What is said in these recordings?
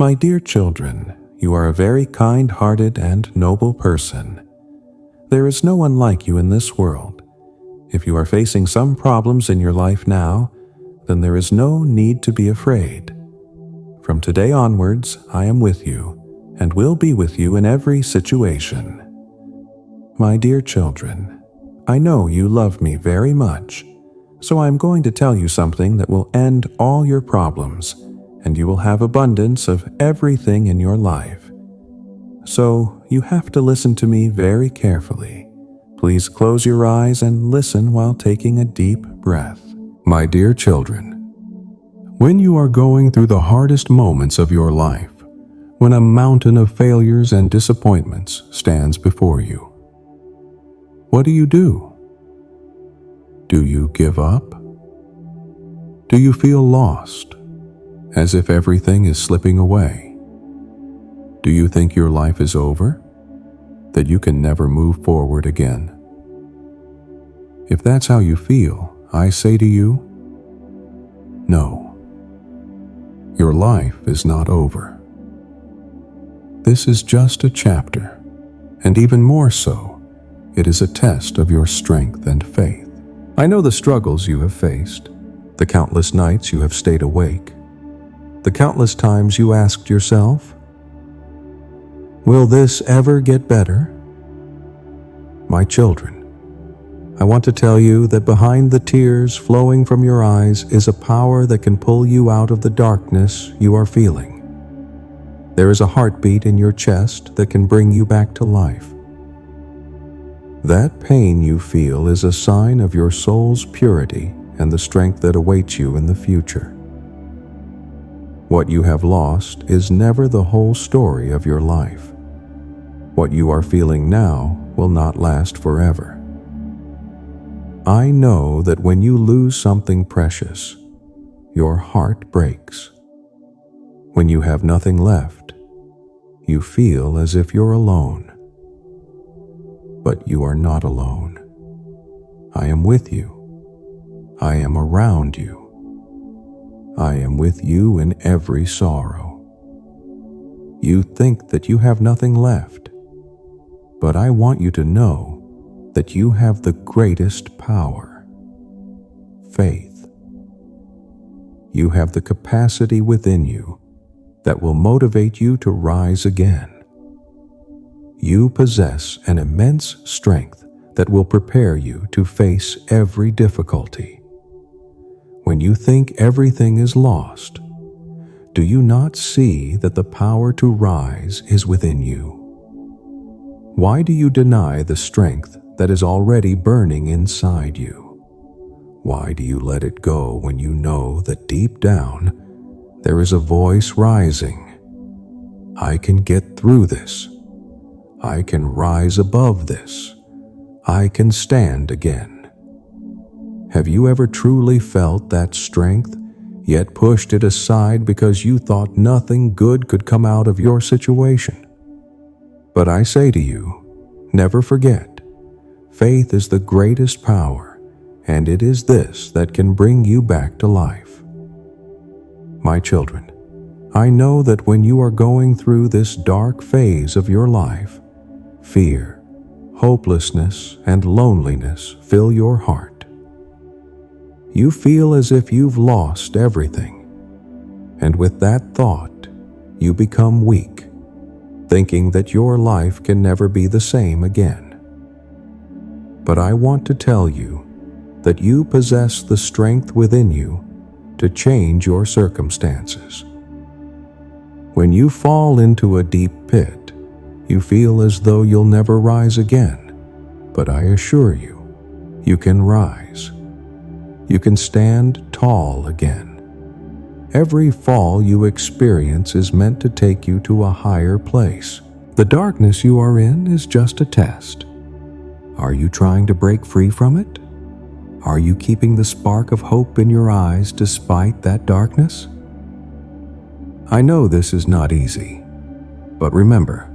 My dear children, you are a very kind-hearted and noble person. There is no one like you in this world. If you are facing some problems in your life now, then there is no need to be afraid. From today onwards, I am with you and will be with you in every situation. My dear children, I know you love me very much, so I am going to tell you something that will end all your problems, and you will have abundance of everything in your life. So you have to listen to me very carefully. Please close your eyes and listen while taking a deep breath. My dear children, when you are going through the hardest moments of your life, when a mountain of failures and disappointments stands before you, what do? Do you give up? Do you feel lost, as if everything is slipping away? Do you think your life is over, that you can never move forward again? If that's how you feel, I say to you, no. Your life is not over. This is just a chapter, and even more so, it is a test of your strength and faith. I know the struggles you have faced, the countless nights you have stayed awake, the countless times you asked yourself, will this ever get better? My children, I want to tell you that behind the tears flowing from your eyes is a power that can pull you out of the darkness you are feeling. There is a heartbeat in your chest that can bring you back to life. That pain you feel is a sign of your soul's purity and the strength that awaits you in the future. What you have lost is never the whole story of your life. What you are feeling now will not last forever. I know that when you lose something precious, your heart breaks. When you have nothing left, you feel as if you're alone. But you are not alone. I am with you. I am around you. I am with you in every sorrow. You think that you have nothing left, but I want you to know that you have the greatest power, faith. You have the capacity within you that will motivate you to rise again. You possess an immense strength that will prepare you to face every difficulty. When you think everything is lost, do you not see that the power to rise is within you? Why do you deny the strength that is already burning inside you? Why do you let it go when you know that deep down there is a voice rising? I can get through this. I can rise above this. I can stand again. Have you ever truly felt that strength, yet pushed it aside because you thought nothing good could come out of your situation? But I say to you, never forget, faith is the greatest power, and it is this that can bring you back to life. My children, I know that when you are going through this dark phase of your life, fear, hopelessness, and loneliness fill your heart. You feel as if you've lost everything, and with that thought, you become weak, thinking that your life can never be the same again. But I want to tell you that you possess the strength within you to change your circumstances. When you fall into a deep pit, you feel as though you'll never rise again, but I assure you, you can rise. You can stand tall again. Every fall you experience is meant to take you to a higher place. The darkness you are in is just a test. Are you trying to break free from it? Are you keeping the spark of hope in your eyes despite that darkness? I know this is not easy, but remember,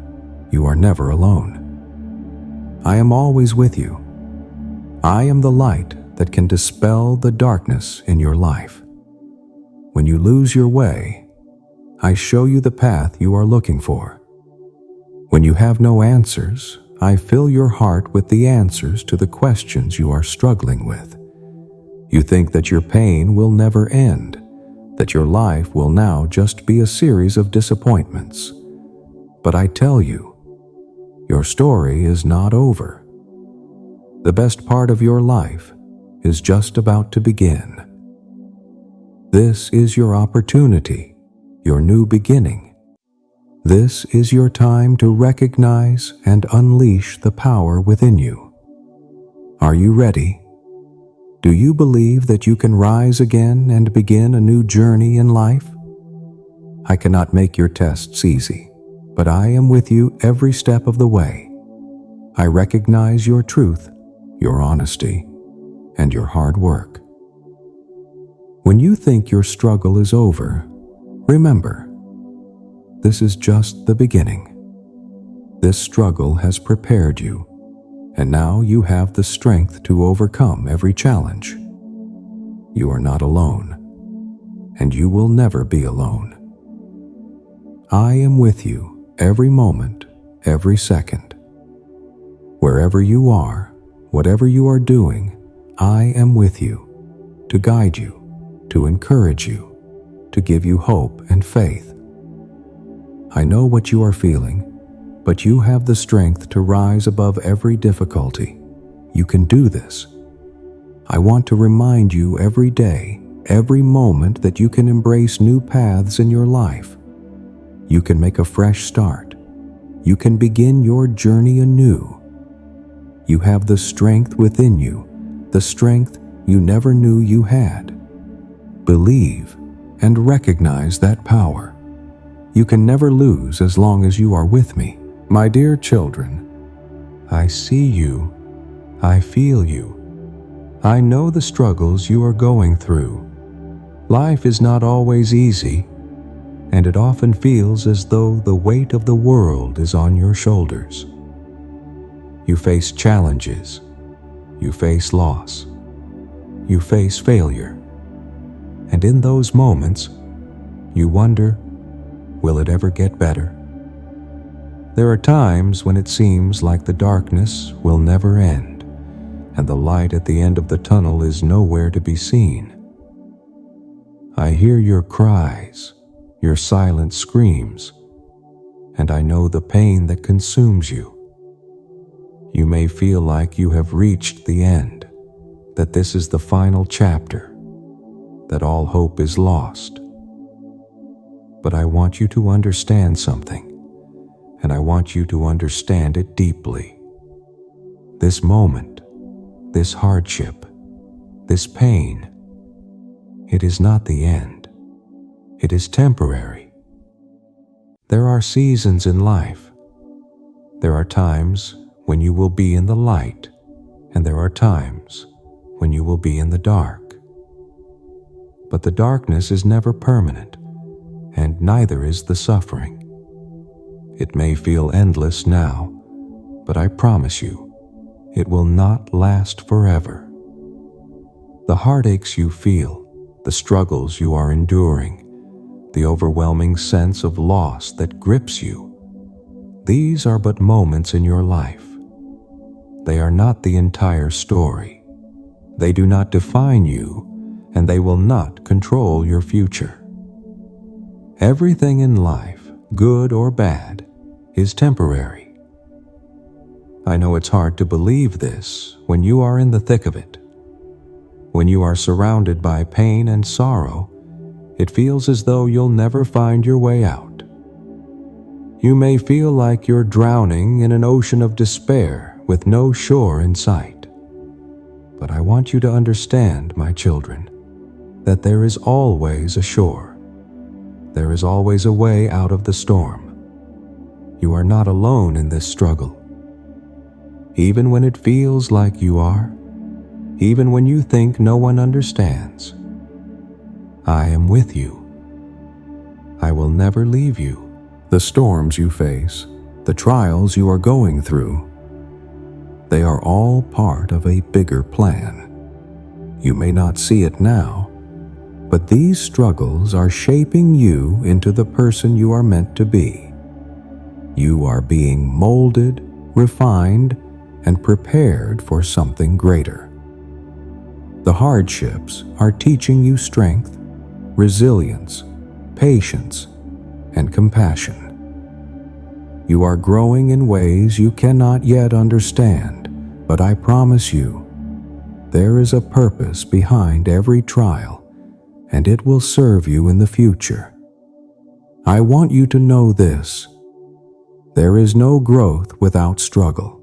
you are never alone. I am always with you. I am the light that can dispel the darkness in your life. When you lose your way, I show you the path you are looking for. When you have no answers, I fill your heart with the answers to the questions you are struggling with. You think that your pain will never end, that your life will now just be a series of disappointments. But I tell you, your story is not over. The best part of your life is just about to begin. This is your opportunity, your new beginning. This is your time to recognize and unleash the power within you. Are you ready? Do you believe that you can rise again and begin a new journey in life? I cannot make your tests easy, but I am with you every step of the way. I recognize your truth, your honesty, and your hard work. When you think your struggle is over, remember, this is just the beginning. This struggle has prepared you, and now you have the strength to overcome every challenge. You are not alone, and you will never be alone. I am with you every moment, every second. Wherever you are, whatever you are doing, I am with you to guide you, to encourage you, to give you hope and faith. I know what you are feeling, but you have the strength to rise above every difficulty. You can do this. I want to remind you every day, every moment that you can embrace new paths in your life. You can make a fresh start. You can begin your journey anew. You have the strength within you, the strength you never knew you had. Believe and recognize that power. You can never lose as long as you are with me. My dear children, I see you. I feel you. I know the struggles you are going through. Life is not always easy, and it often feels as though the weight of the world is on your shoulders. You face challenges. You face loss. You face failure. And in those moments, you wonder, will it ever get better? There are times when it seems like the darkness will never end, and the light at the end of the tunnel is nowhere to be seen. I hear your cries, your silent screams, and I know the pain that consumes you. You may feel like you have reached the end, that this is the final chapter, that all hope is lost. But I want you to understand something, and I want you to understand it deeply. This moment, this hardship, this pain, it is not the end. It is temporary. There are seasons in life. There are times when you will be in the light, and there are times when you will be in the dark. But the darkness is never permanent, and neither is the suffering. It may feel endless now, but I promise you, it will not last forever. The heartaches you feel, the struggles you are enduring, the overwhelming sense of loss that grips you, these are but moments in your life. They are not the entire story. They do not define you, and they will not control your future. Everything in life, good or bad, is temporary. I know it's hard to believe this when you are in the thick of it. When you are surrounded by pain and sorrow, it feels as though you'll never find your way out. You may feel like you're drowning in an ocean of despair with no shore in sight. But I want you to understand, my children, that there is always a shore. There is always a way out of the storm. You are not alone in this struggle. Even when it feels like you are, even when you think no one understands, I am with you. I will never leave you. The storms you face, the trials you are going through, they are all part of a bigger plan. You may not see it now, But these struggles are shaping you into the person you are meant to be. You are being molded, refined, and prepared for something greater. The hardships are teaching you strength, resilience, patience, and compassion. You are growing in ways you cannot yet understand, but I promise you, there is a purpose behind every trial, and it will serve you in the future. I want you to know this: there is no growth without struggle.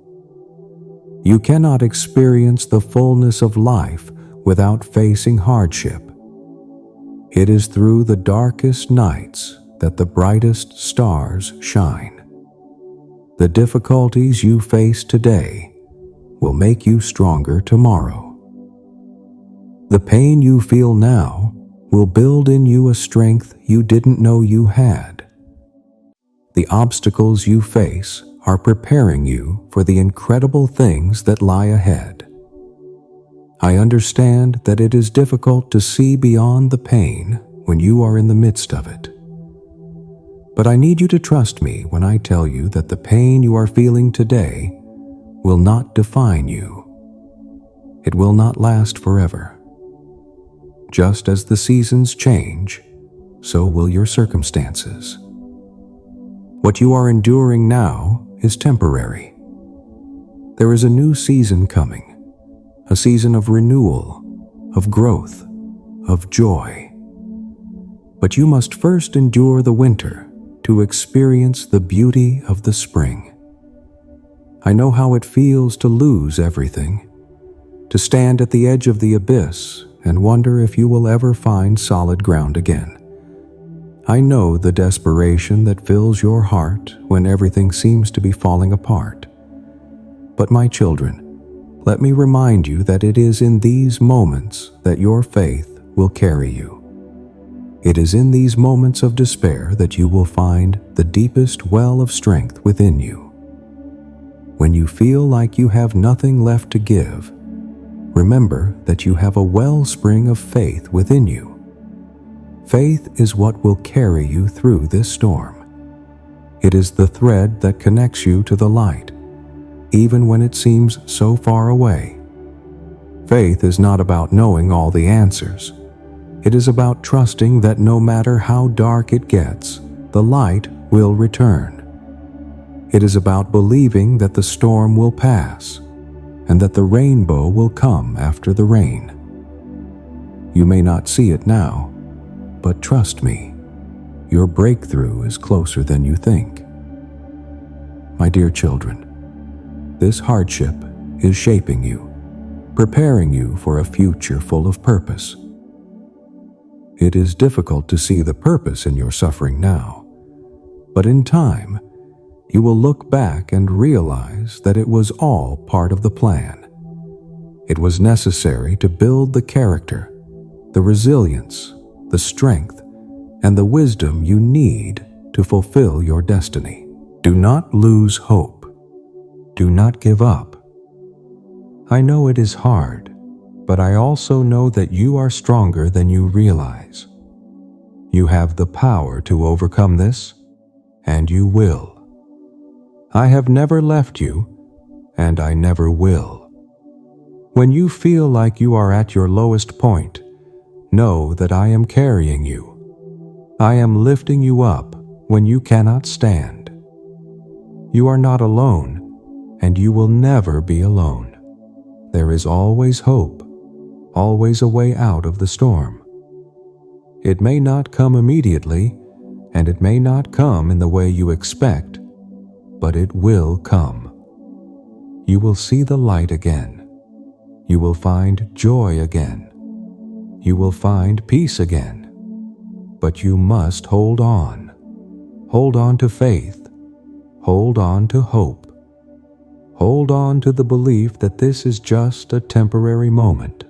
You cannot experience the fullness of life without facing hardship. It is through the darkest nights that the brightest stars shine. The difficulties you face today will make you stronger tomorrow. The pain you feel now will build in you a strength you didn't know you had. The obstacles you face are preparing you for the incredible things that lie ahead. I understand that it is difficult to see beyond the pain when you are in the midst of it. But I need you to trust me when I tell you that the pain you are feeling today will not define you. It will not last forever. Just as the seasons change, so will your circumstances. What you are enduring now is temporary. There is a new season coming, a season of renewal, of growth, of joy. But you must first endure the winter to experience the beauty of the spring. I know how it feels to lose everything, to stand at the edge of the abyss and wonder if you will ever find solid ground again. I know the desperation that fills your heart when everything seems to be falling apart. But my children, let me remind you that it is in these moments that your faith will carry you. It is in these moments of despair that you will find the deepest well of strength within you. When you feel like you have nothing left to give, remember that you have a wellspring of faith within you. Faith is what will carry you through this storm. It is the thread that connects you to the light, even when it seems so far away. Faith is not about knowing all the answers. It is about trusting that no matter how dark it gets, the light will return. It is about believing that the storm will pass and that the rainbow will come after the rain. You may not see it now, but trust me, your breakthrough is closer than you think. My dear children, this hardship is shaping you, preparing you for a future full of purpose. It is difficult to see the purpose in your suffering now, but in time, you will look back and realize that it was all part of the plan. It was necessary to build the character, the resilience, the strength, and the wisdom you need to fulfill your destiny. Do not lose hope. Do not give up. I know it is hard, but I also know that you are stronger than you realize. You have the power to overcome this, and you will. I have never left you, and I never will. When you feel like you are at your lowest point, know that I am carrying you. I am lifting you up when you cannot stand. You are not alone, and you will never be alone. There is always hope, always a way out of the storm. It may not come immediately, and it may not come in the way you expect, but it will come. You will see the light again. You will find joy again. You will find peace again. But you must hold on. Hold on to faith. Hold on to hope. Hold on to the belief that this is just a temporary moment,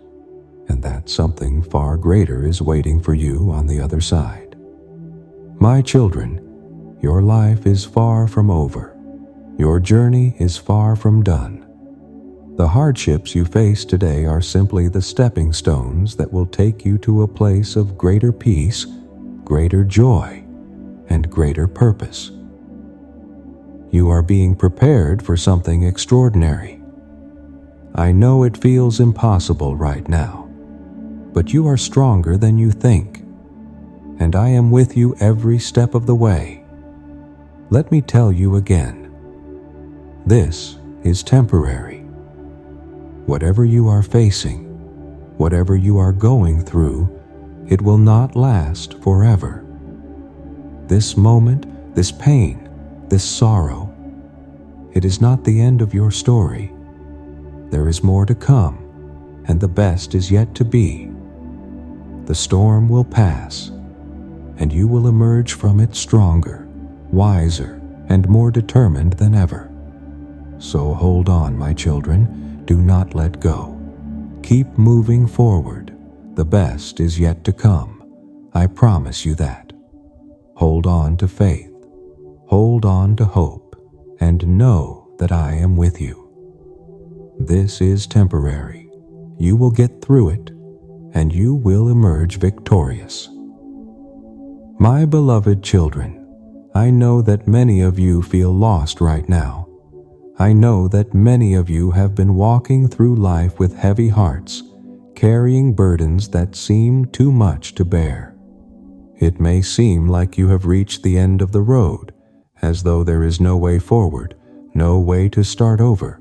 and that something far greater is waiting for you on the other side. My children, your life is far from over. Your journey is far from done. The hardships you face today are simply the stepping stones that will take you to a place of greater peace, greater joy, and greater purpose. You are being prepared for something extraordinary. I know it feels impossible right now, but you are stronger than you think, and I am with you every step of the way. Let me tell you again, this is temporary. Whatever you are facing, whatever you are going through, it will not last forever. This moment, this pain, this sorrow, it is not the end of your story. There is more to come, and the best is yet to be. The storm will pass, and you will emerge from it stronger, wiser, and more determined than ever. So hold on, my children, do not let go. Keep moving forward. The best is yet to come. I promise you that. Hold on to faith. Hold on to hope, and know that I am with you. This is temporary. You will get through it, and you will emerge victorious. My beloved children, I know that many of you feel lost right now. I know that many of you have been walking through life with heavy hearts, carrying burdens that seem too much to bear. It may seem like you have reached the end of the road, as though there is no way forward, no way to start over.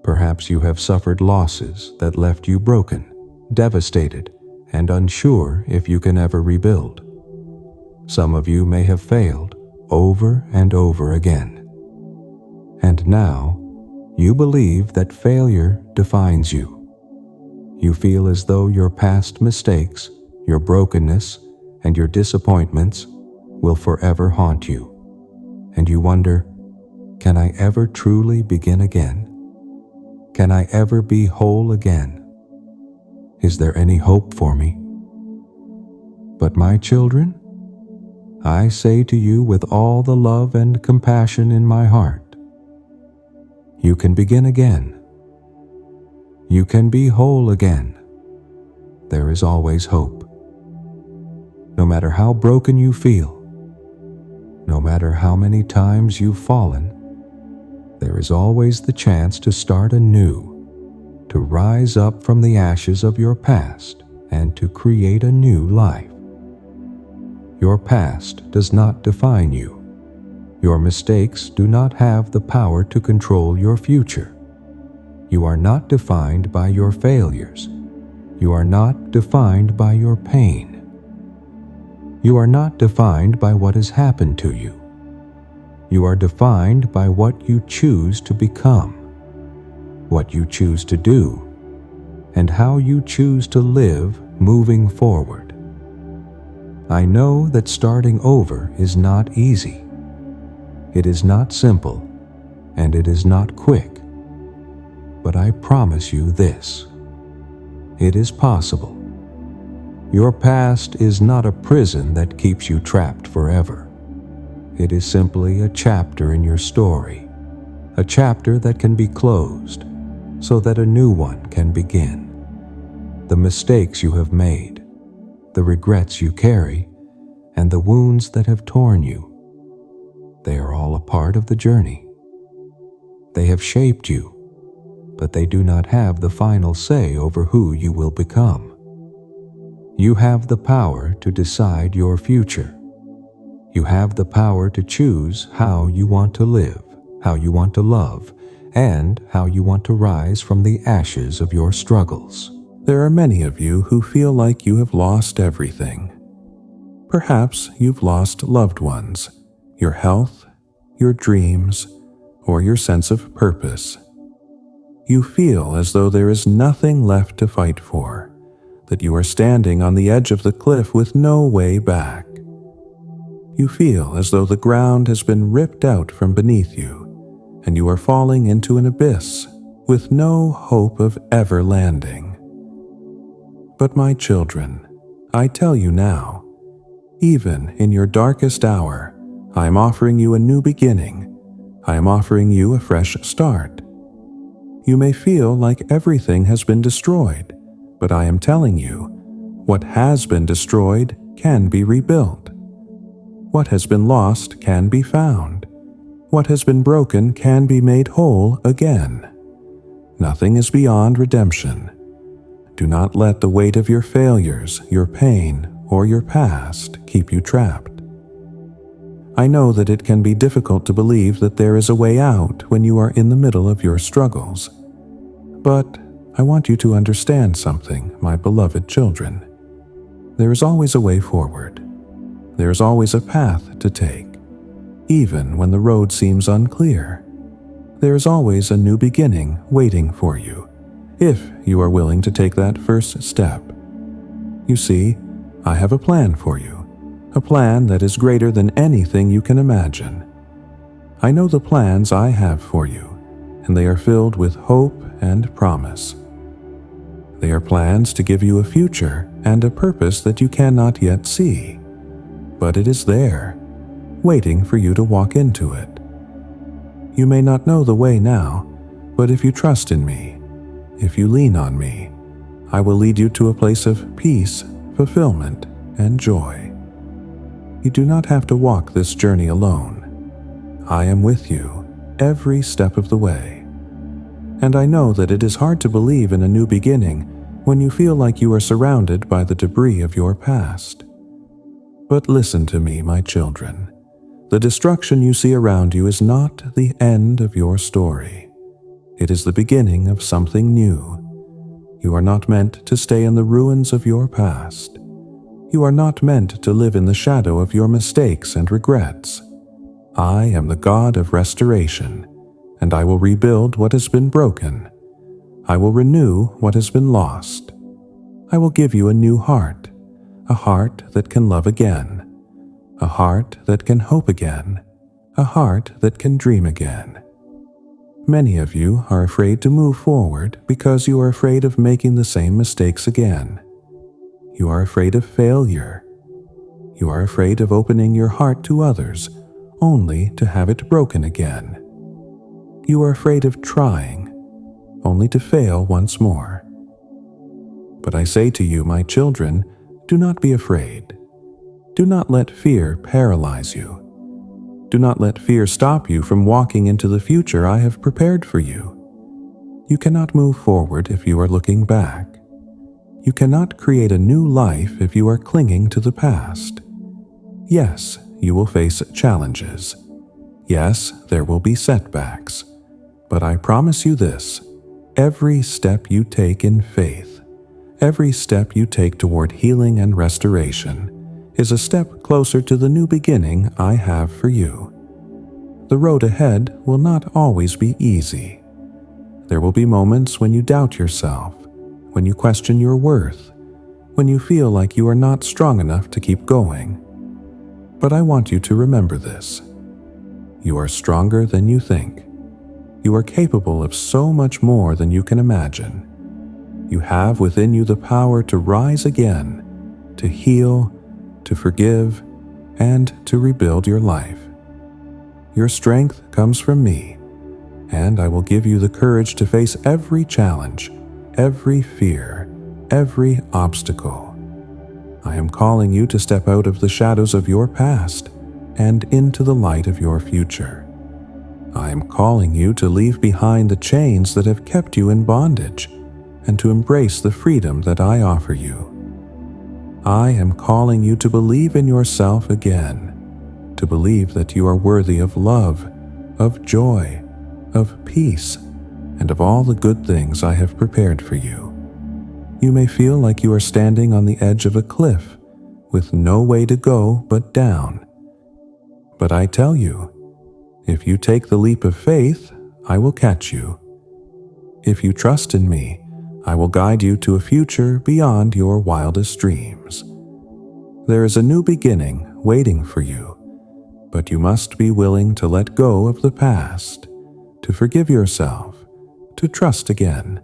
Perhaps you have suffered losses that left you broken, devastated, and unsure if you can ever rebuild. Some of you may have failed over and over again. And now, you believe that failure defines you. You feel as though your past mistakes, your brokenness, and your disappointments will forever haunt you. And you wonder, can I ever truly begin again? Can I ever be whole again? Is there any hope for me? But my children, I say to you with all the love and compassion in my heart, you can begin again. You can be whole again. There is always hope. No matter how broken you feel, no matter how many times you've fallen, there is always the chance to start anew, to rise up from the ashes of your past and to create a new life. Your past does not define you. Your mistakes do not have the power to control your future. You are not defined by your failures. You are not defined by your pain. You are not defined by what has happened to you. You are defined by what you choose to become, what you choose to do, and how you choose to live moving forward. I know that starting over is not easy. It is not simple, and it is not quick. But I promise you this: it is possible. Your past is not a prison that keeps you trapped forever. It is simply a chapter in your story, a chapter that can be closed so that a new one can begin. The mistakes you have made, the regrets you carry, and the wounds that have torn you, they are all a part of the journey. They have shaped you, but they do not have the final say over who you will become. You have the power to decide your future. You have the power to choose how you want to live, how you want to love, and how you want to rise from the ashes of your struggles. There are many of you who feel like you have lost everything. Perhaps you've lost loved ones, your health, your dreams, or your sense of purpose. You feel as though there is nothing left to fight for, that you are standing on the edge of the cliff with no way back. You feel as though the ground has been ripped out from beneath you, and you are falling into an abyss with no hope of ever landing. But my children, I tell you now, even in your darkest hour, I am offering you a new beginning. I am offering you a fresh start. You may feel like everything has been destroyed, but I am telling you, what has been destroyed can be rebuilt. What has been lost can be found. What has been broken can be made whole again. Nothing is beyond redemption. Do not let the weight of your failures, your pain, or your past keep you trapped. I know that it can be difficult to believe that there is a way out when you are in the middle of your struggles. But I want you to understand something, my beloved children. There is always a way forward. There is always a path to take, even when the road seems unclear. There is always a new beginning waiting for you, if you are willing to take that first step. You see, I have a plan for you, a plan that is greater than anything you can imagine. I know the plans I have for you, and they are filled with hope and promise. They are plans to give you a future and a purpose that you cannot yet see, but it is there, waiting for you to walk into it. You may not know the way now, but if you trust in me, if you lean on me, I will lead you to a place of peace, fulfillment, and joy. You do not have to walk this journey alone. I am with you every step of the way. And I know that it is hard to believe in a new beginning when you feel like you are surrounded by the debris of your past. But listen to me, my children. The destruction you see around you is not the end of your story. It is the beginning of something new. You are not meant to stay in the ruins of your past. You are not meant to live in the shadow of your mistakes and regrets. I am the God of restoration, and I will rebuild what has been broken. I will renew what has been lost. I will give you a new heart, a heart that can love again, a heart that can hope again, a heart that can dream again. Many of you are afraid to move forward because you are afraid of making the same mistakes again. You are afraid of failure. You are afraid of opening your heart to others only to have it broken again. You are afraid of trying, only to fail once more. But I say to you, my children, do not be afraid. Do not let fear paralyze you. Do not let fear stop you from walking into the future I have prepared for you. You cannot move forward if you are looking back. You cannot create a new life if you are clinging to the past. Yes, you will face challenges. Yes, there will be setbacks. But I promise you this, every step you take in faith, every step you take toward healing and restoration, is a step closer to the new beginning I have for you. The road ahead will not always be easy. There will be moments when you doubt yourself, when you question your worth, when you feel like you are not strong enough to keep going. But I want you to remember this. You are stronger than you think. You are capable of so much more than you can imagine. You have within you the power to rise again, to heal, to forgive, and to rebuild your life. Your strength comes from me, and I will give you the courage to face every challenge, every fear, every obstacle. I am calling you to step out of the shadows of your past and into the light of your future. I am calling you to leave behind the chains that have kept you in bondage and to embrace the freedom that I offer you. I am calling you to believe in yourself again, to believe that you are worthy of love, of joy, of peace, and of all the good things I have prepared for you. You may feel like you are standing on the edge of a cliff with no way to go but down. But I tell you, if you take the leap of faith, I will catch you. If you trust in me, I will guide you to a future beyond your wildest dreams. There is a new beginning waiting for you, but you must be willing to let go of the past, to forgive yourself, to trust again,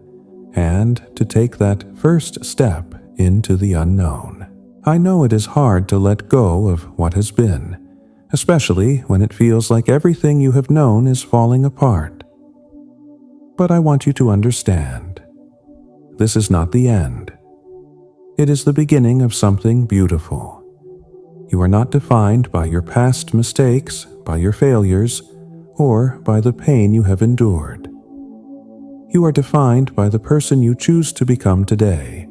and to take that first step into the unknown. I know it is hard to let go of what has been, especially when it feels like everything you have known is falling apart. But I want you to understand, this is not the end. It is the beginning of something beautiful. You are not defined by your past mistakes, by your failures, or by the pain you have endured. You are defined by the person you choose to become today,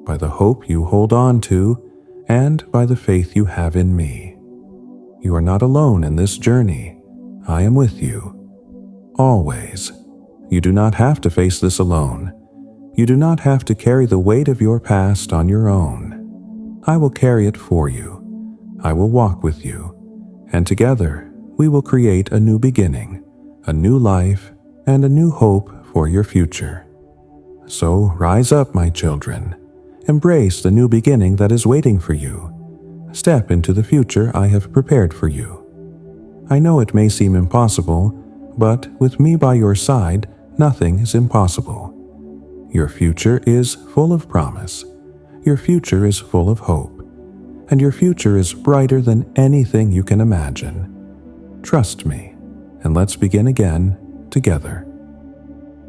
by the hope you hold on to, and by the faith you have in me. You are not alone in this journey. I am with you. Always. You do not have to face this alone. You do not have to carry the weight of your past on your own. I will carry it for you. I will walk with you. And together, we will create a new beginning, a new life, and a new hope for your future. So rise up, my children. Embrace the new beginning that is waiting for you. Step into the future I have prepared for you. I know it may seem impossible, but with me by your side, nothing is impossible. Your future is full of promise. Your future is full of hope. And your future is brighter than anything you can imagine. Trust me, and let's begin again together.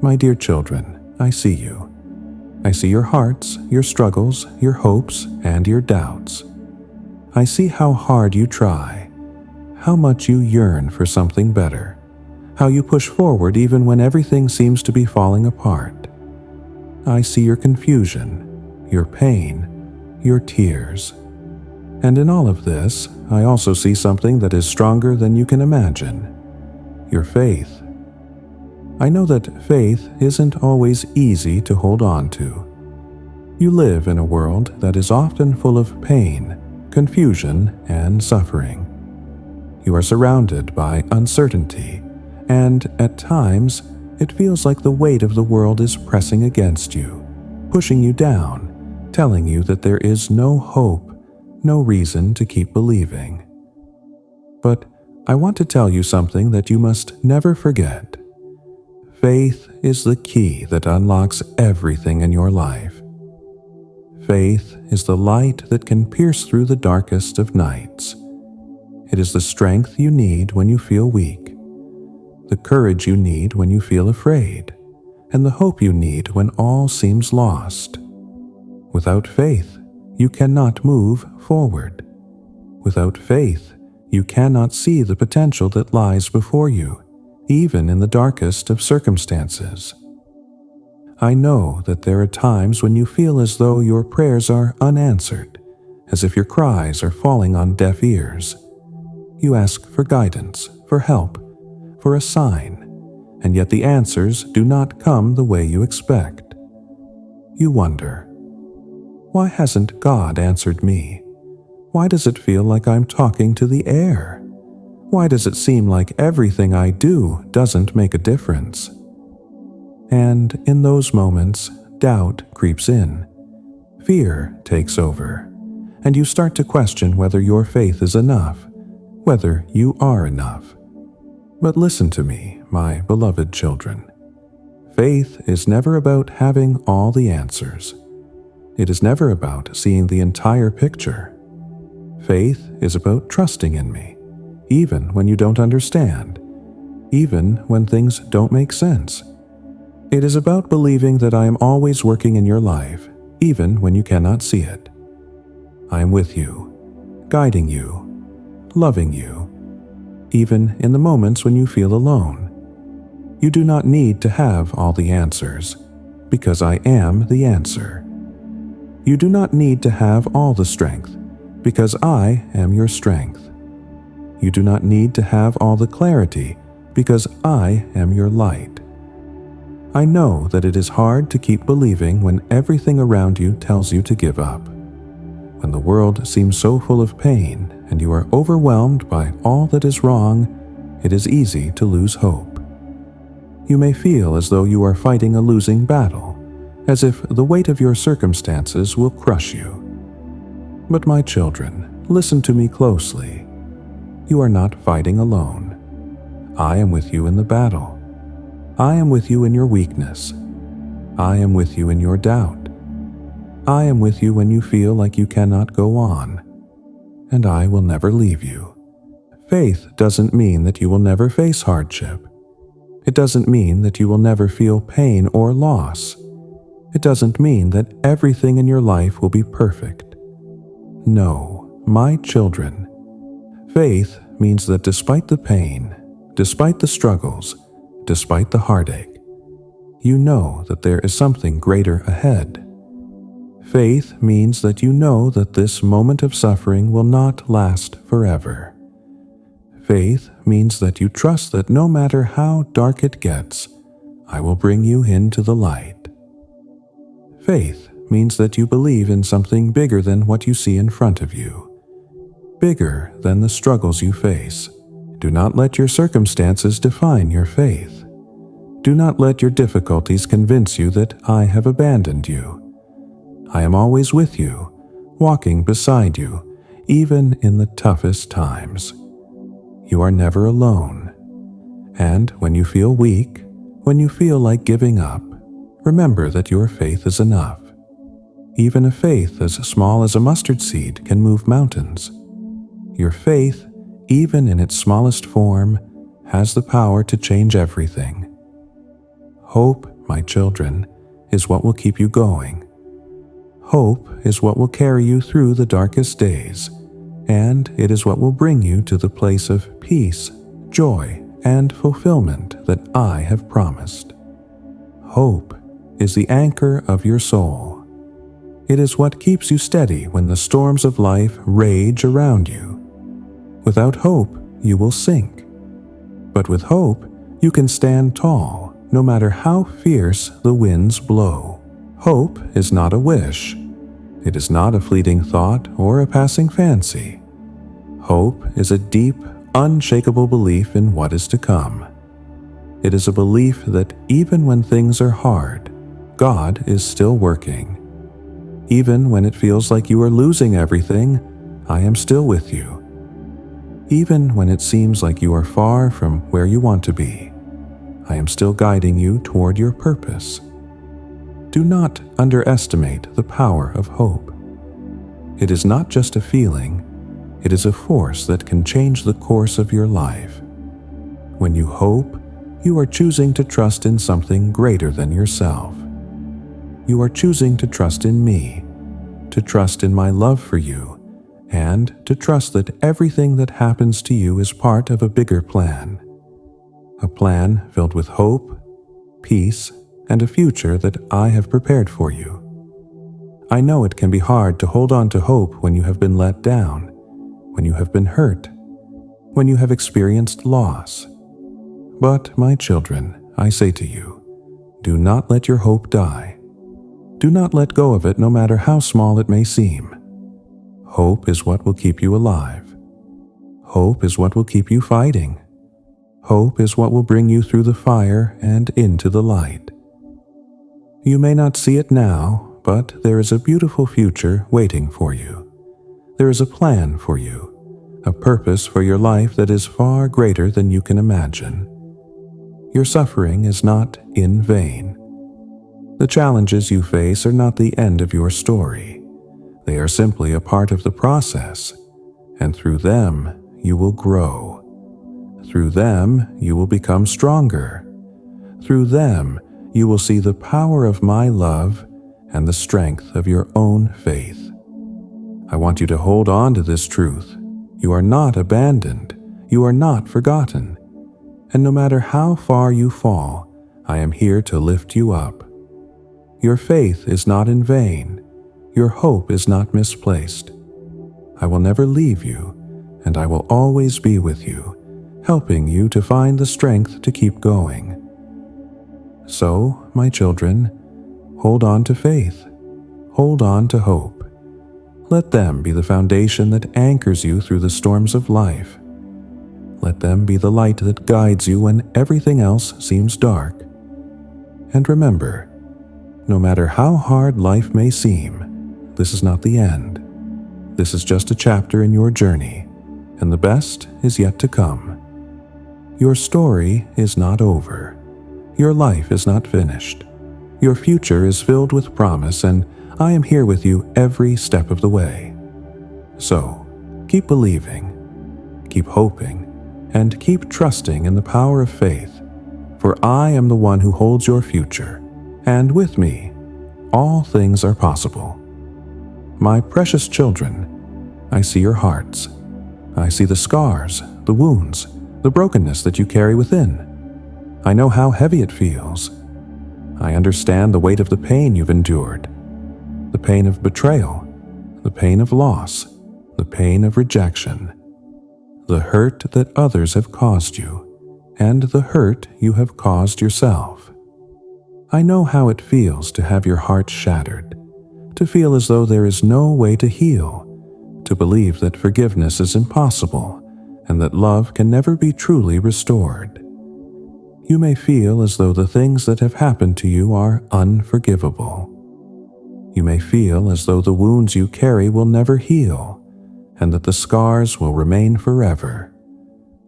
My dear children, I see you. I see your hearts, your struggles, your hopes, and your doubts. I see how hard you try, how much you yearn for something better, how you push forward even when everything seems to be falling apart. I see your confusion, your pain, your tears. And in all of this, I also see something that is stronger than you can imagine. Your faith. I know that faith isn't always easy to hold on to. You live in a world that is often full of pain, confusion, and suffering. You are surrounded by uncertainty, and at times, it feels like the weight of the world is pressing against you, pushing you down, telling you that there is no hope, no reason to keep believing. But I want to tell you something that you must never forget. Faith is the key that unlocks everything in your life. Faith is the light that can pierce through the darkest of nights. It is the strength you need when you feel weak, the courage you need when you feel afraid, and the hope you need when all seems lost. Without faith, you cannot move forward. Without faith, you cannot see the potential that lies before you, even in the darkest of circumstances. I know that there are times when you feel as though your prayers are unanswered, as if your cries are falling on deaf ears. You ask for guidance, for help, for a sign, and yet the answers do not come the way you expect. You wonder, why hasn't God answered me? Why does it feel like I'm talking to the air? Why does it seem like everything I do doesn't make a difference? And in those moments, doubt creeps in. Fear takes over, and you start to question whether your faith is enough, whether you are enough. But listen to me, my beloved children. Faith is never about having all the answers. It is never about seeing the entire picture. Faith is about trusting in me, even when you don't understand, even when things don't make sense. It is about believing that I am always working in your life, even when you cannot see it. I am with you, guiding you, loving you, even in the moments when you feel alone. You do not need to have all the answers, because I am the answer. You do not need to have all the strength, because I am your strength. You do not need to have all the clarity, because I am your light. I know that it is hard to keep believing when everything around you tells you to give up. When the world seems so full of pain and you are overwhelmed by all that is wrong, it is easy to lose hope. You may feel as though you are fighting a losing battle, as if the weight of your circumstances will crush you. But my children, listen to me closely. You are not fighting alone. I am with you in the battle. I am with you in your weakness. I am with you in your doubt. I am with you when you feel like you cannot go on. And I will never leave you. Faith doesn't mean that you will never face hardship. It doesn't mean that you will never feel pain or loss. It doesn't mean that everything in your life will be perfect. No, my children, faith means that despite the pain, despite the struggles, despite the heartache, you know that there is something greater ahead. Faith means that you know that this moment of suffering will not last forever. Faith means that you trust that no matter how dark it gets, I will bring you into the light. Faith means that you believe in something bigger than what you see in front of you, bigger than the struggles you face. Do not let your circumstances define your faith. Do not let your difficulties convince you that I have abandoned you. I am always with you, walking beside you, even in the toughest times. You are never alone. And when you feel weak, when you feel like giving up, remember that your faith is enough. Even a faith as small as a mustard seed can move mountains. Your faith, even in its smallest form, has the power to change everything. Hope, my children, is what will keep you going. Hope is what will carry you through the darkest days, and it is what will bring you to the place of peace, joy, and fulfillment that I have promised. Hope is the anchor of your soul. It is what keeps you steady when the storms of life rage around you. Without hope, you will sink. But with hope, you can stand tall, no matter how fierce the winds blow. Hope is not a wish. It is not a fleeting thought or a passing fancy. Hope is a deep, unshakable belief in what is to come. It is a belief that even when things are hard, God is still working. Even when it feels like you are losing everything, I am still with you. Even when it seems like you are far from where you want to be, I am still guiding you toward your purpose. Do not underestimate the power of hope. It is not just a feeling, it is a force that can change the course of your life. When you hope, you are choosing to trust in something greater than yourself. You are choosing to trust in me, to trust in my love for you, and to trust that everything that happens to you is part of a bigger plan. A plan filled with hope, peace, and a future that I have prepared for you. I know it can be hard to hold on to hope when you have been let down, when you have been hurt, when you have experienced loss. But, my children, I say to you, do not let your hope die. Do not let go of it no matter how small it may seem. Hope is what will keep you alive. Hope is what will keep you fighting. Hope is what will bring you through the fire and into the light. You may not see it now, but there is a beautiful future waiting for you. There is a plan for you, a purpose for your life that is far greater than you can imagine. Your suffering is not in vain. The challenges you face are not the end of your story. They are simply a part of the process, and through them you will grow. Through them you will become stronger. Through them you will see the power of my love and the strength of your own faith. I want you to hold on to this truth. You are not abandoned. You are not forgotten. And no matter how far you fall, I am here to lift you up. Your faith is not in vain. Your hope is not misplaced. I will never leave you, and I will always be with you, helping you to find the strength to keep going. So, my children, hold on to faith. Hold on to hope. Let them be the foundation that anchors you through the storms of life. Let them be the light that guides you when everything else seems dark. And remember, no matter how hard life may seem, this is not the end. This is just a chapter in your journey, and the best is yet to come. Your story is not over. Your life is not finished. Your future is filled with promise, and I am here with you every step of the way. So, keep believing, keep hoping, and keep trusting in the power of faith, for I am the one who holds your future, and with me, all things are possible. My precious children, I see your hearts. I see the scars, the wounds, the brokenness that you carry within. I know how heavy it feels. I understand the weight of the pain you've endured, the pain of betrayal, the pain of loss, the pain of rejection, the hurt that others have caused you, and the hurt you have caused yourself. I know how it feels to have your heart shattered, to feel as though there is no way to heal, to believe that forgiveness is impossible and that love can never be truly restored. You may feel as though the things that have happened to you are unforgivable. You may feel as though the wounds you carry will never heal, and that the scars will remain forever,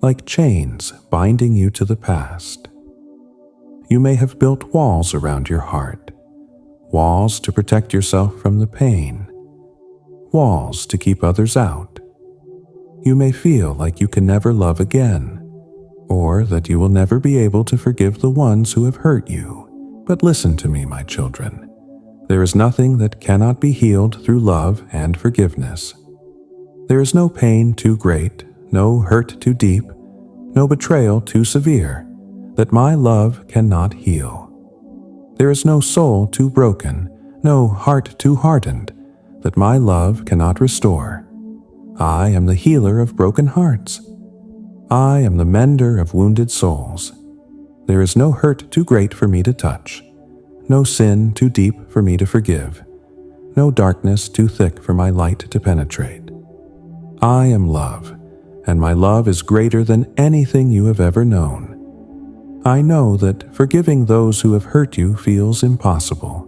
like chains binding you to the past. You may have built walls around your heart, walls to protect yourself from the pain, walls to keep others out. You may feel like you can never love again, or that you will never be able to forgive the ones who have hurt you. But listen to me, my children. There is nothing that cannot be healed through love and forgiveness. There is no pain too great, no hurt too deep, no betrayal too severe, that my love cannot heal. There is no soul too broken, no heart too hardened, that my love cannot restore. I am the healer of broken hearts. I am the mender of wounded souls. There is no hurt too great for me to touch, no sin too deep for me to forgive, no darkness too thick for my light to penetrate. I am love, and my love is greater than anything you have ever known. I know that forgiving those who have hurt you feels impossible.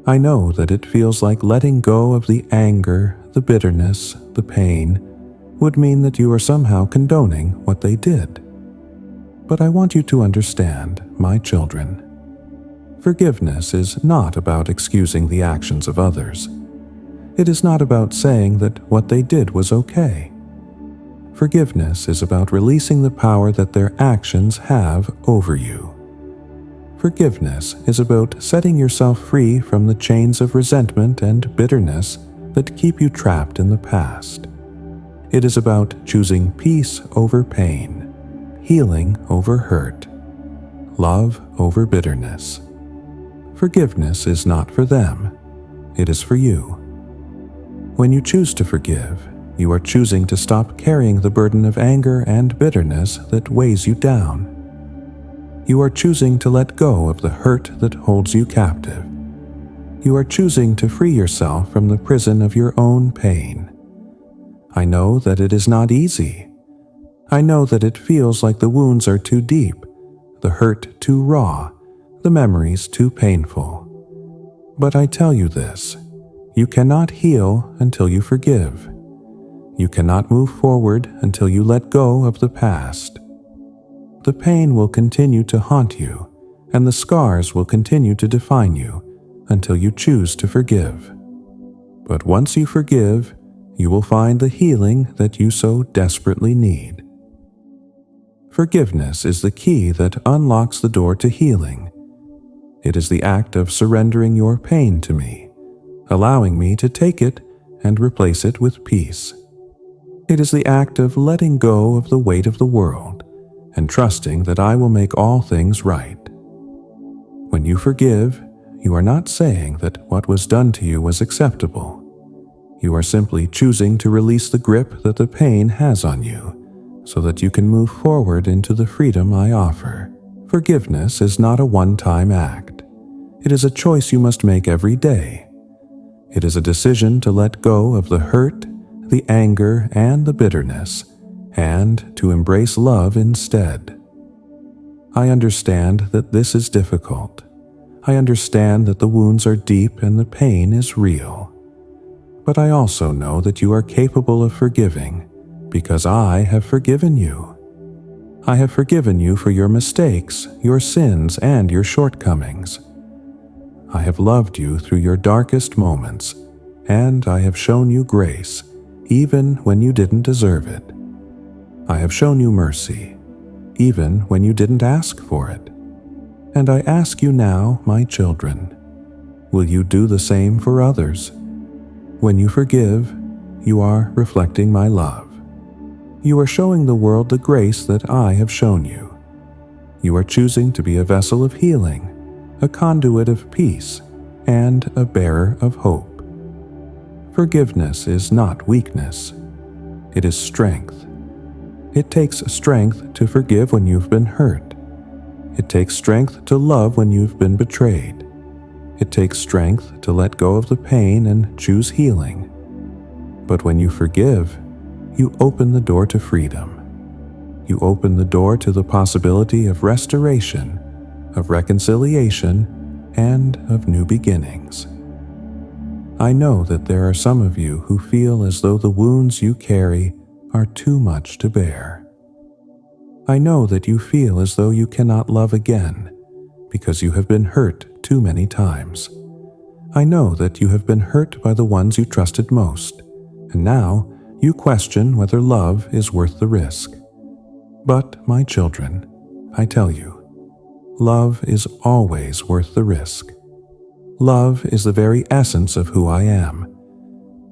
I know that it feels like letting go of the anger, the bitterness, the pain, would mean that you are somehow condoning what they did. But I want you to understand, my children, forgiveness is not about excusing the actions of others. It is not about saying that what they did was okay. Forgiveness is about releasing the power that their actions have over you. Forgiveness is about setting yourself free from the chains of resentment and bitterness that keep you trapped in the past. It is about choosing peace over pain, healing over hurt, love over bitterness. Forgiveness is not for them, it is for you. When you choose to forgive, you are choosing to stop carrying the burden of anger and bitterness that weighs you down. You are choosing to let go of the hurt that holds you captive. You are choosing to free yourself from the prison of your own pain. I know that it is not easy. I know that it feels like the wounds are too deep, the hurt too raw, the memories too painful. But I tell you this, you cannot heal until you forgive. You cannot move forward until you let go of the past. The pain will continue to haunt you, and the scars will continue to define you until you choose to forgive. But once you forgive, you will find the healing that you so desperately need. Forgiveness is the key that unlocks the door to healing. It is the act of surrendering your pain to me, allowing me to take it and replace it with peace. It is the act of letting go of the weight of the world and trusting that I will make all things right. When you forgive, you are not saying that what was done to you was acceptable. You are simply choosing to release the grip that the pain has on you, so that you can move forward into the freedom I offer. Forgiveness is not a one-time act. It is a choice you must make every day. It is a decision to let go of the hurt, the anger, and the bitterness, and to embrace love instead. I understand that this is difficult. I understand that the wounds are deep and the pain is real. But I also know that you are capable of forgiving, because I have forgiven you. I have forgiven you for your mistakes, your sins, and your shortcomings. I have loved you through your darkest moments, and I have shown you grace, even when you didn't deserve it. I have shown you mercy, even when you didn't ask for it. And I ask you now, my children, will you do the same for others? When you forgive, you are reflecting my love. You are showing the world the grace that I have shown you. You are choosing to be a vessel of healing, a conduit of peace, and a bearer of hope. Forgiveness is not weakness. It is strength. It takes strength to forgive when you've been hurt. It takes strength to love when you've been betrayed. It takes strength to let go of the pain and choose healing. But when you forgive, you open the door to freedom. You open the door to the possibility of restoration, of reconciliation, and of new beginnings. I know that there are some of you who feel as though the wounds you carry are too much to bear. I know that you feel as though you cannot love again because you have been hurt too many times. I know that you have been hurt by the ones you trusted most, and now you question whether love is worth the risk. But, my children, I tell you, love is always worth the risk. Love is the very essence of who I am,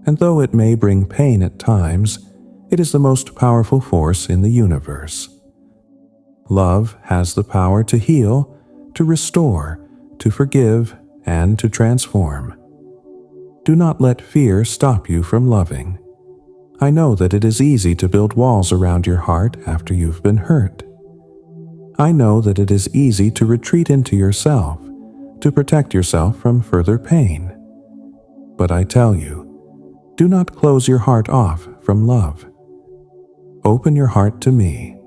and though it may bring pain at times, it is the most powerful force in the universe. Love has the power to heal, to restore, to forgive, and to transform. Do not let fear stop you from loving. I know that it is easy to build walls around your heart after you've been hurt. I know that it is easy to retreat into yourself, to protect yourself from further pain. But I tell you, do not close your heart off from love. Open your heart to me,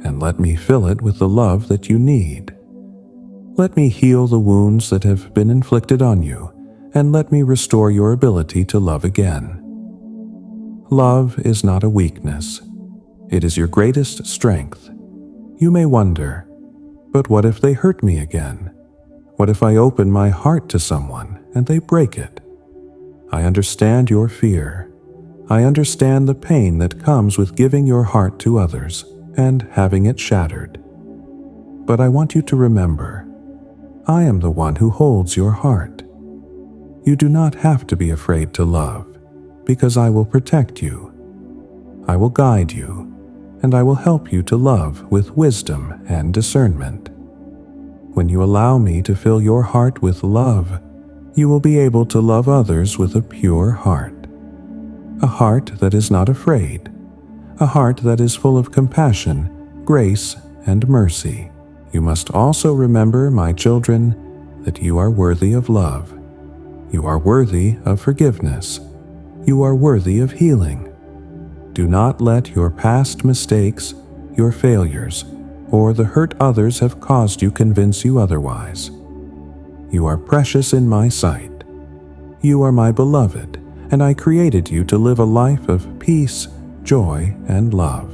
and let me fill it with the love that you need. Let me heal the wounds that have been inflicted on you, and let me restore your ability to love again. Love is not a weakness. It is your greatest strength. You may wonder, but what if they hurt me again? What if I open my heart to someone and they break it? I understand your fear. I understand the pain that comes with giving your heart to others and having it shattered. But I want you to remember, I am the one who holds your heart. You do not have to be afraid to love, because I will protect you. I will guide you, and I will help you to love with wisdom and discernment. When you allow me to fill your heart with love, you will be able to love others with a pure heart. A heart that is not afraid. A heart that is full of compassion, grace, and mercy. You must also remember, my children, that you are worthy of love. You are worthy of forgiveness. You are worthy of healing. Do not let your past mistakes, your failures, or the hurt others have caused you convince you otherwise. You are precious in my sight. You are my beloved, and I created you to live a life of peace, joy, and love.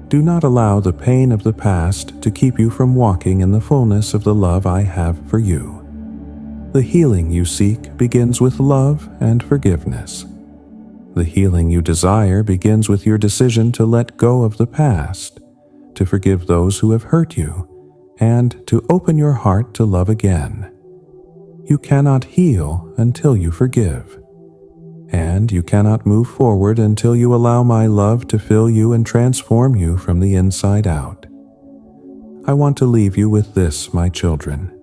Do not allow the pain of the past to keep you from walking in the fullness of the love I have for you. The healing you seek begins with love and forgiveness. The healing you desire begins with your decision to let go of the past, to forgive those who have hurt you, and to open your heart to love again. You cannot heal until you forgive, and you cannot move forward until you allow my love to fill you and transform you from the inside out. I want to leave you with this, my children.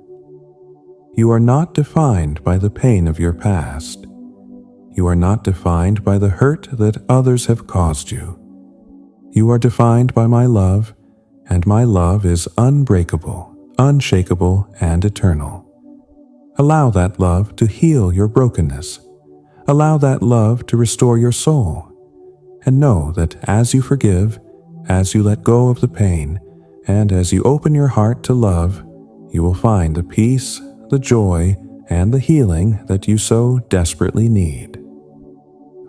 You are not defined by the pain of your past. You are not defined by the hurt that others have caused you. You are defined by my love, and my love is unbreakable, unshakable, and eternal. Allow that love to heal your brokenness. Allow that love to restore your soul. And know that as you forgive, as you let go of the pain, and as you open your heart to love, you will find the peace, the joy, and the healing that you so desperately need.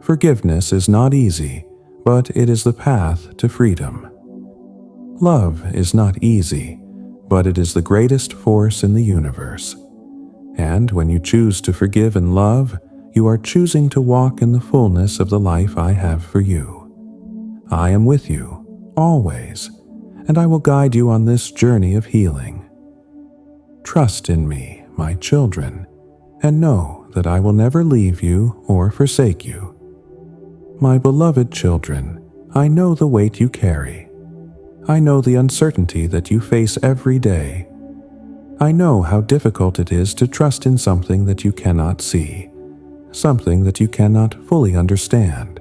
Forgiveness is not easy, but it is the path to freedom. Love is not easy, but it is the greatest force in the universe. And when you choose to forgive and love, you are choosing to walk in the fullness of the life I have for you. I am with you, always, and I will guide you on this journey of healing. Trust in me, my children, and know that I will never leave you or forsake you. My beloved children, I know the weight you carry. I know the uncertainty that you face every day. I know how difficult it is to trust in something that you cannot see, something that you cannot fully understand.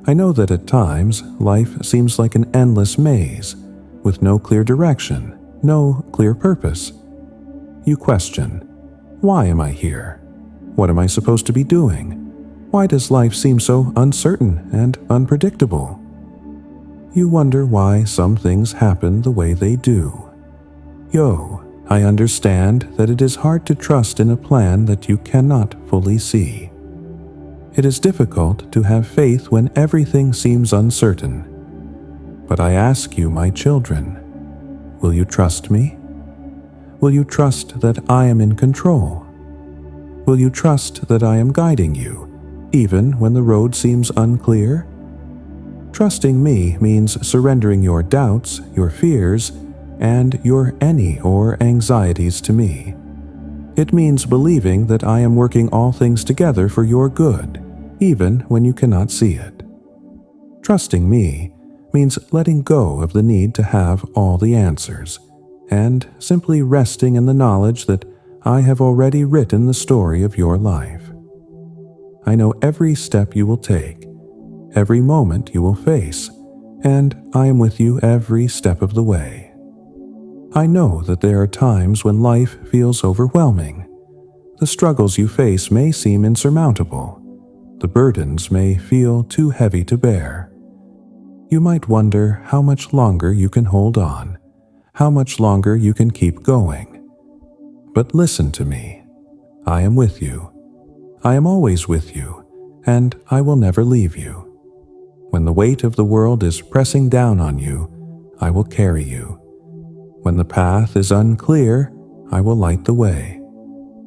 I know that at times life seems like an endless maze, with no clear direction, no clear purpose. You question, why am I here? What am I supposed to be doing? Why does life seem so uncertain and unpredictable? You wonder why some things happen the way they do. I understand that it is hard to trust in a plan that you cannot fully see. It is difficult to have faith when everything seems uncertain. But I ask you, my children, will you trust me? Will you trust that I am in control? Will you trust that I am guiding you, even when the road seems unclear? Trusting me means surrendering your doubts, your fears, and your any or anxieties to me. It means believing that I am working all things together for your good, even when you cannot see it. Trusting me means letting go of the need to have all the answers, and simply resting in the knowledge that I have already written the story of your life. I know every step you will take, every moment you will face, and I am with you every step of the way. I know that there are times when life feels overwhelming. The struggles you face may seem insurmountable. The burdens may feel too heavy to bear. You might wonder how much longer you can hold on, how much longer you can keep going. But listen to me. I am with you. I am always with you, and I will never leave you. When the weight of the world is pressing down on you, I will carry you. When the path is unclear, I will light the way.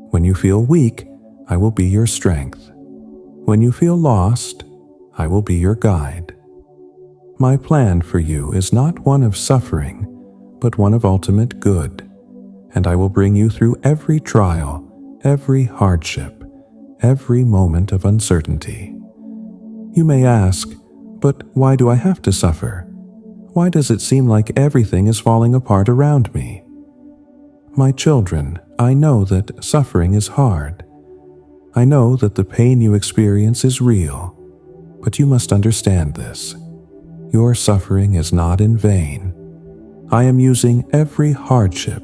When you feel weak, I will be your strength. When you feel lost, I will be your guide. My plan for you is not one of suffering, but one of ultimate good, and I will bring you through every trial, every hardship, every moment of uncertainty. You may ask, but why do I have to suffer? Why does it seem like everything is falling apart around me? My children, I know that suffering is hard. I know that the pain you experience is real, but you must understand this. Your suffering is not in vain. I am using every hardship,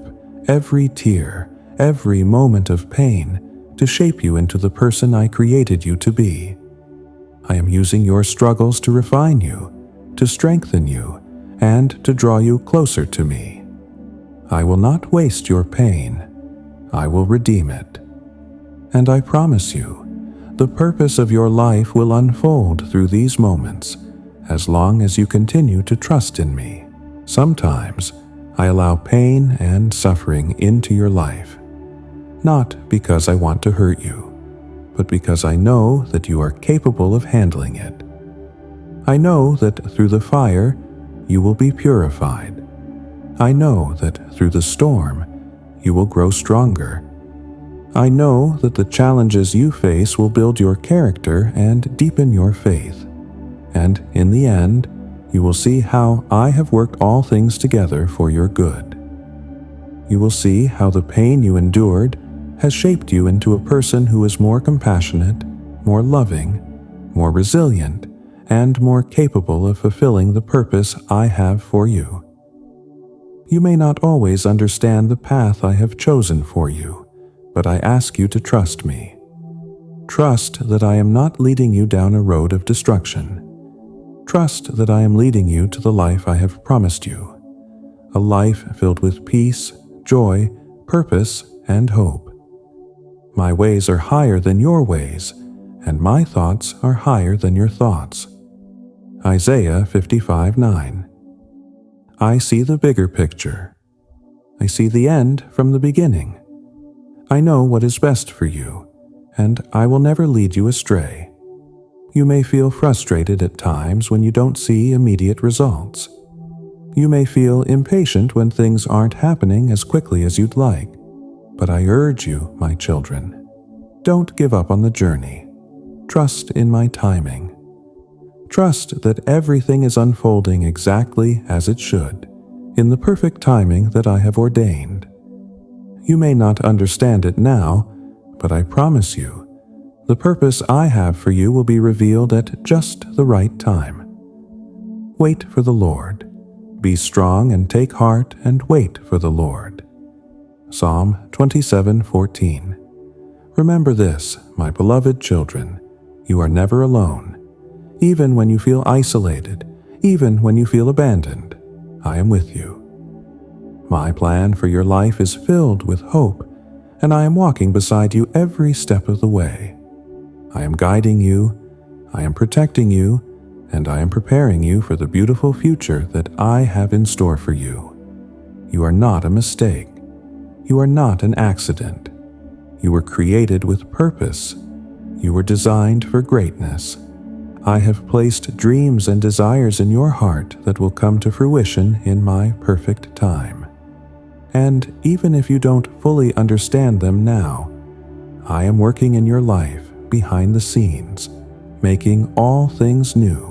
every tear, every moment of pain to shape you into the person I created you to be. I am using your struggles to refine you, to strengthen you, and to draw you closer to me. I will not waste your pain. I will redeem it. And I promise you, the purpose of your life will unfold through these moments, as long as you continue to trust in me. Sometimes, I allow pain and suffering into your life, not because I want to hurt you, but because I know that you are capable of handling it. I know that through the fire, you will be purified. I know that through the storm, you will grow stronger. I know that the challenges you face will build your character and deepen your faith. And in the end, you will see how I have worked all things together for your good. You will see how the pain you endured has shaped you into a person who is more compassionate, more loving, more resilient, and more capable of fulfilling the purpose I have for you. You may not always understand the path I have chosen for you, but I ask you to trust me. Trust that I am not leading you down a road of destruction. Trust that I am leading you to the life I have promised you, a life filled with peace, joy, purpose, and hope. My ways are higher than your ways, and my thoughts are higher than your thoughts. Isaiah 55:9. I see the bigger picture. I see the end from the beginning. I know what is best for you, and I will never lead you astray. You may feel frustrated at times when you don't see immediate results. You may feel impatient when things aren't happening as quickly as you'd like, but I urge you, my children, don't give up on the journey. Trust in my timing. Trust that everything is unfolding exactly as it should, in the perfect timing that I have ordained. You may not understand it now, but I promise you, the purpose I have for you will be revealed at just the right time. Wait for the Lord. Be strong and take heart and wait for the Lord. Psalm 27:14. Remember this, my beloved children, you are never alone. Even when you feel isolated, even when you feel abandoned, I am with you. My plan for your life is filled with hope, and I am walking beside you every step of the way. I am guiding you, I am protecting you, and I am preparing you for the beautiful future that I have in store for you. You are not a mistake. You are not an accident. You were created with purpose. You were designed for greatness. I have placed dreams and desires in your heart that will come to fruition in my perfect time. And even if you don't fully understand them now, I am working in your life behind the scenes, making all things new.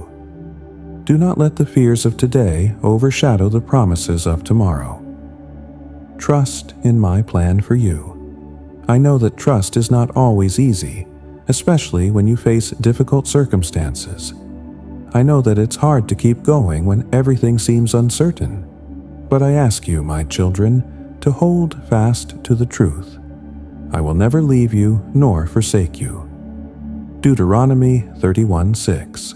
Do not let the fears of today overshadow the promises of tomorrow. Trust in my plan for you. I know that trust is not always easy, especially when you face difficult circumstances. I know that it's hard to keep going when everything seems uncertain. But I ask you, my children, to hold fast to the truth. I will never leave you nor forsake you. Deuteronomy 31:6.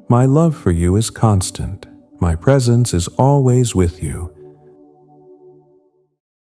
My love for you is constant. My presence is always with you,